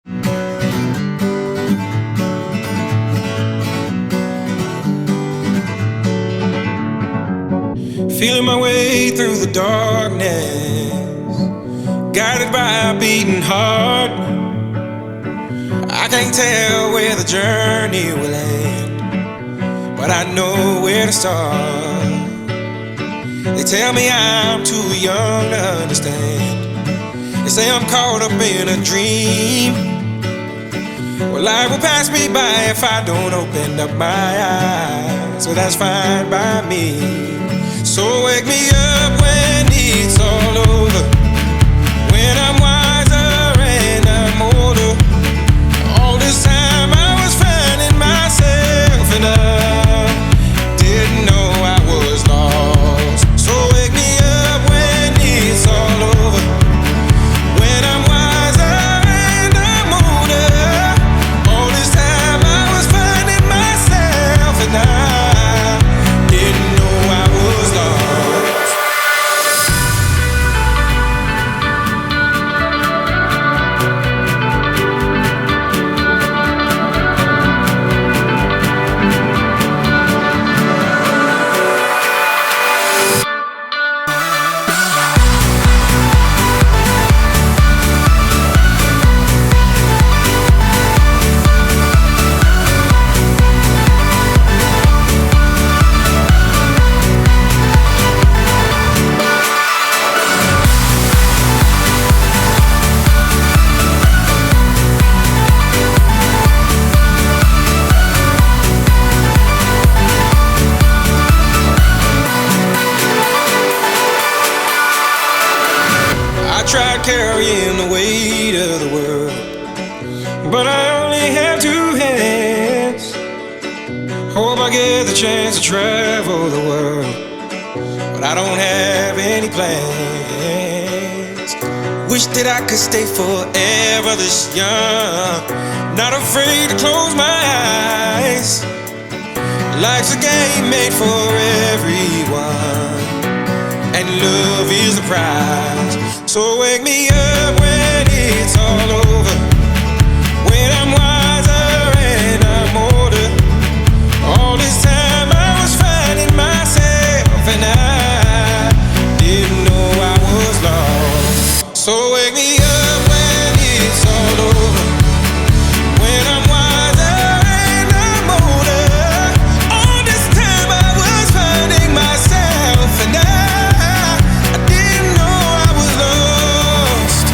Feeling my way through the darkness, guided by a beating heart. I can't tell where the journey will end, but I know where to start. They tell me I'm too young to understand. They say I'm caught up in a dream. Well, life will pass me by if I don't open up my eyes. So that's fine by me. So wake me up when it's all over, when I'm wiser and I'm older. All this time I was finding myself and I didn't know I was lost. So wake me up when it's all over, when I'm wiser and I'm older. All this time I was finding myself and I didn't know I was lost. Tried carrying the weight of the world, but I only have two hands. Hope I get the chance to travel the world, but I don't have any plans. Wish that I could stay forever this young, not afraid to close my eyes. Life's a game made for everyone, and love is the prize. So wake me up when it's all over, when I'm wiser and I'm older. All this time I was finding myself and I didn't know I was lost. So wake me up when it's all over, when I'm wiser and I'm older. All this time I was finding myself and I didn't know I was lost.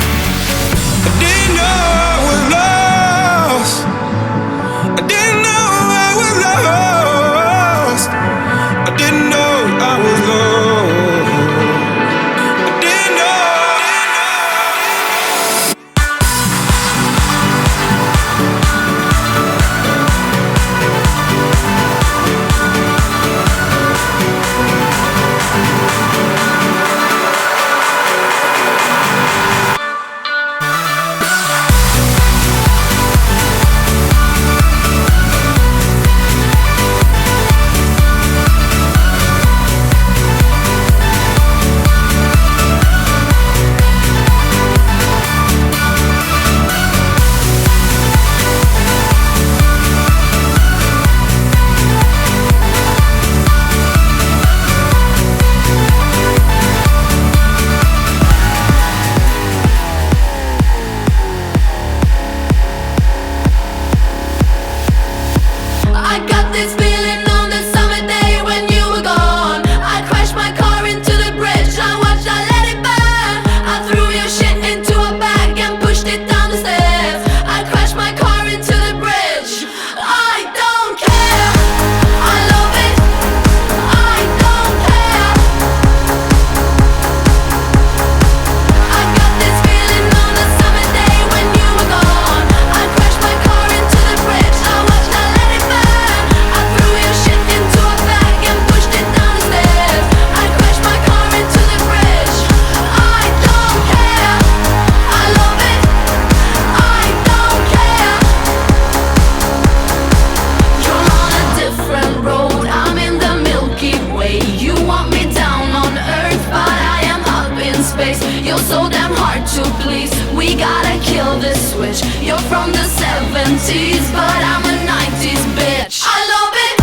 damn hard to please. We gotta kill this switch. You're from the 70s, but I'm a 90s bitch. I love it.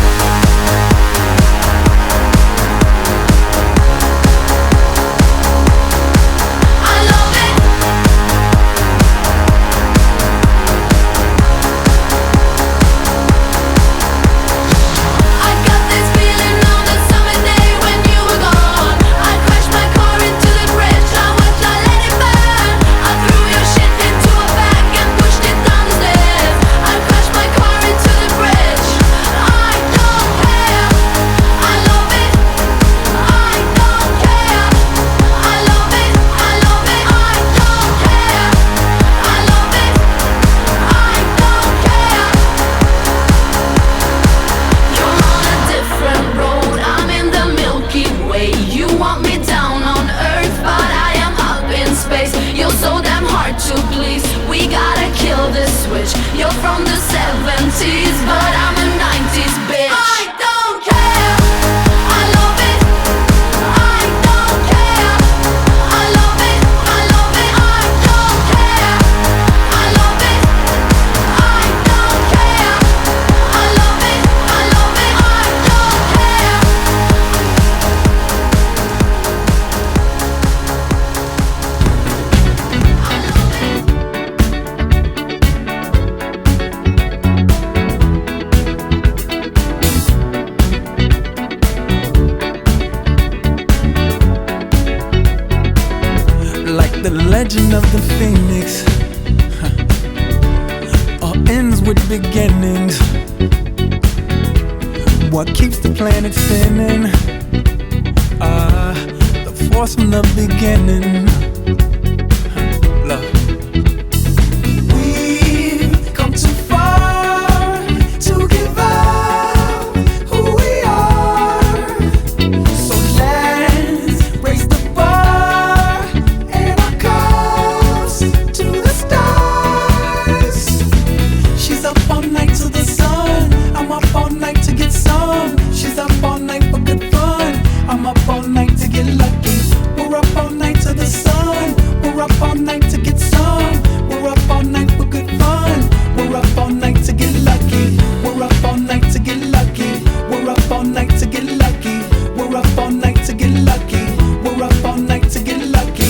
You're from the 70s, but I'm a 90s bitch. I don't care. I love it. I don't care. I love it. I love it. I don't care. I love it. I don't care. I love it. I love it. I don't care. The legend of the phoenix, all ends with beginnings. What keeps the planet spinning? The force from the beginning. Love. We've come too far to give up who we are. So let's raise the bar and our cups to the stars. She's up all night to the sun. I'm up all night to get some. She's up all night for good fun. I'm up all night to get lucky. We're up all night to the sun. We're up all night to get some. We're up all night for good fun. We're up all night to get lucky. We're up all night to get lucky. We're up all night to get lucky. We're up all night to get lucky. We're up all night to get lucky.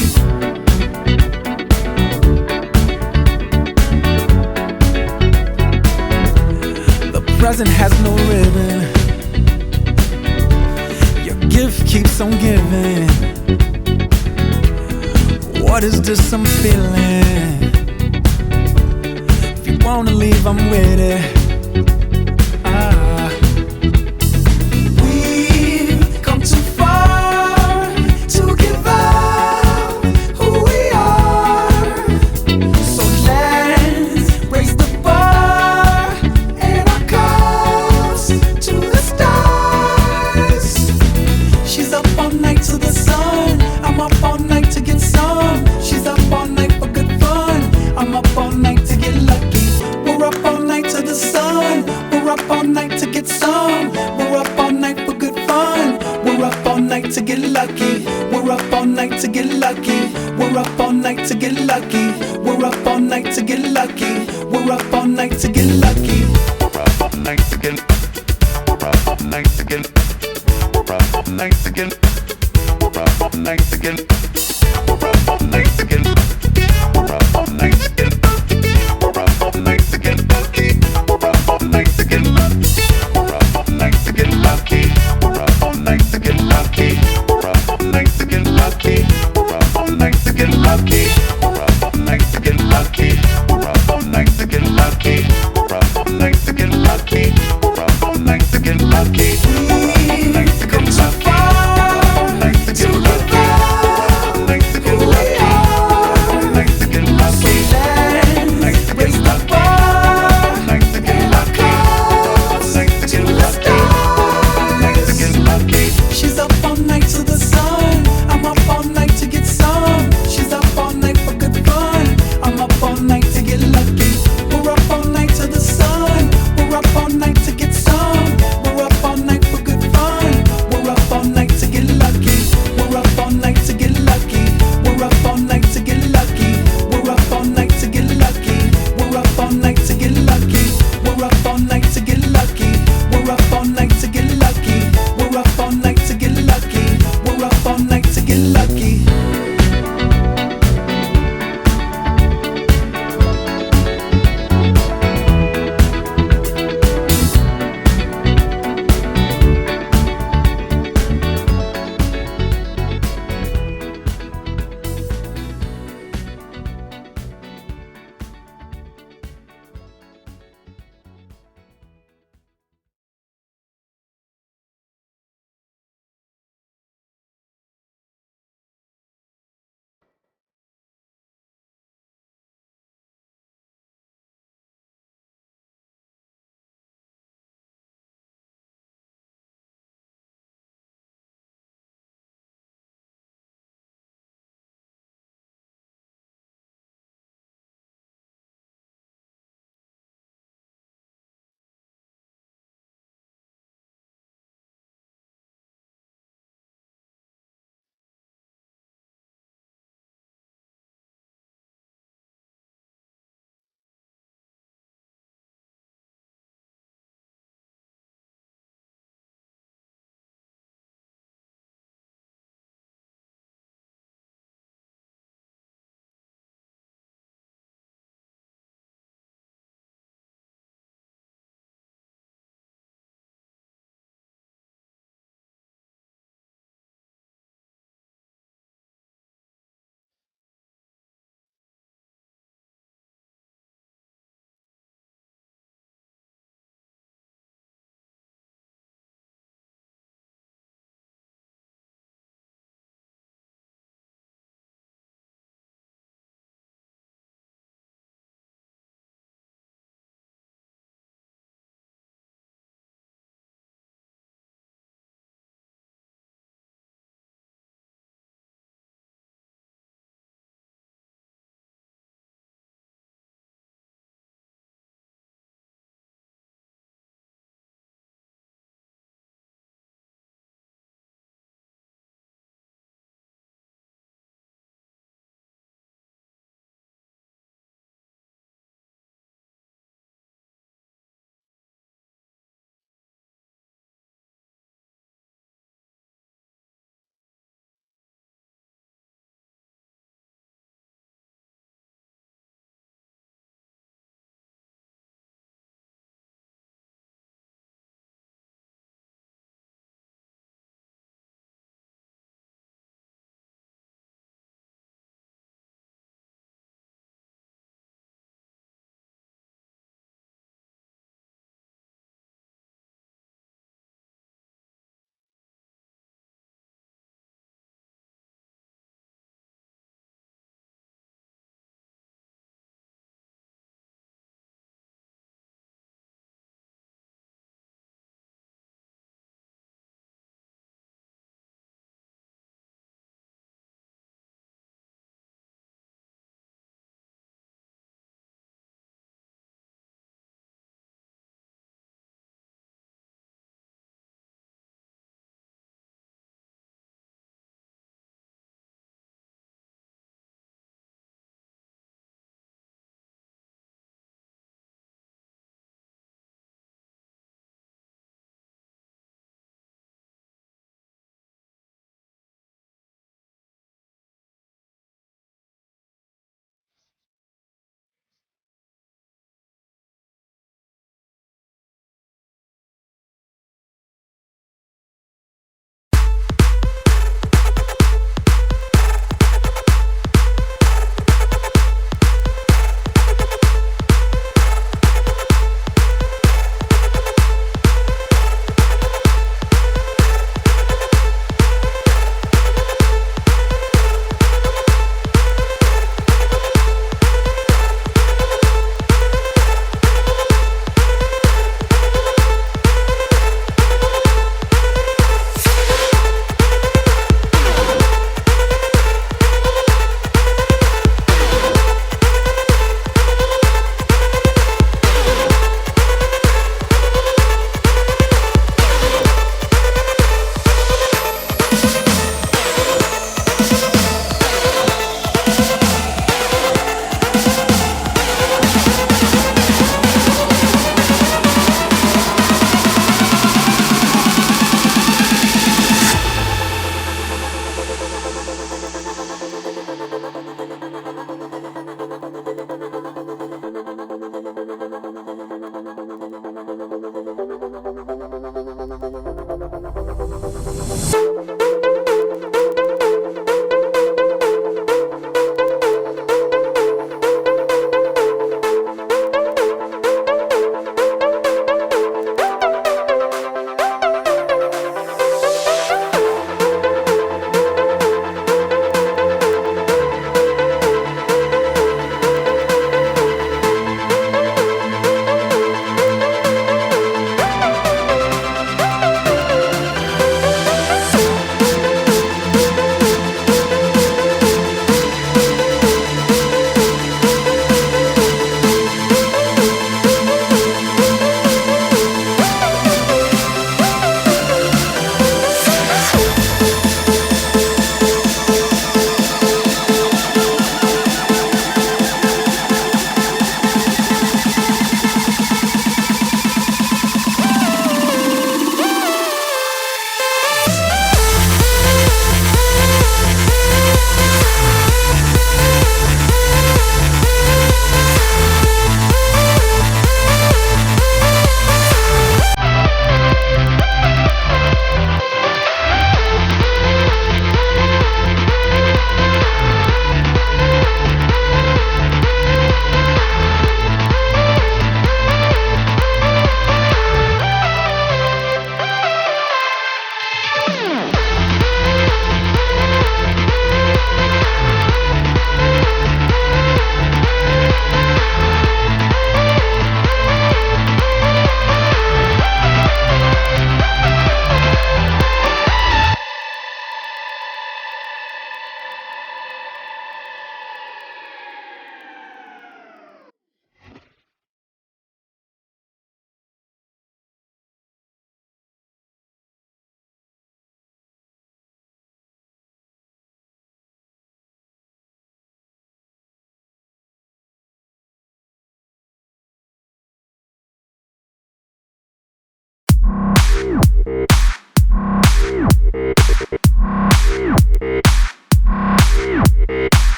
The present has no ribbon. Your gift keeps on giving. What is this I'm feeling? If you wanna leave, I'm with it. We've come too far to give up who we are. So let's raise the bar and our cups to the stars. She's up all night to the sun. I'm up all night to get some. She's up all night for good fun. I'm up all night to get lucky. We're up all night to the sun. We're up all night to get some. We're up all night for good fun. We're up all night to get lucky. We're up all night to get lucky. We're up all night to get lucky. We're up all night to get lucky. We're up all night to get lucky. We're up all night to get. We're up all night to get. We're up all night to get. We're up all night to get. We're up all night to get.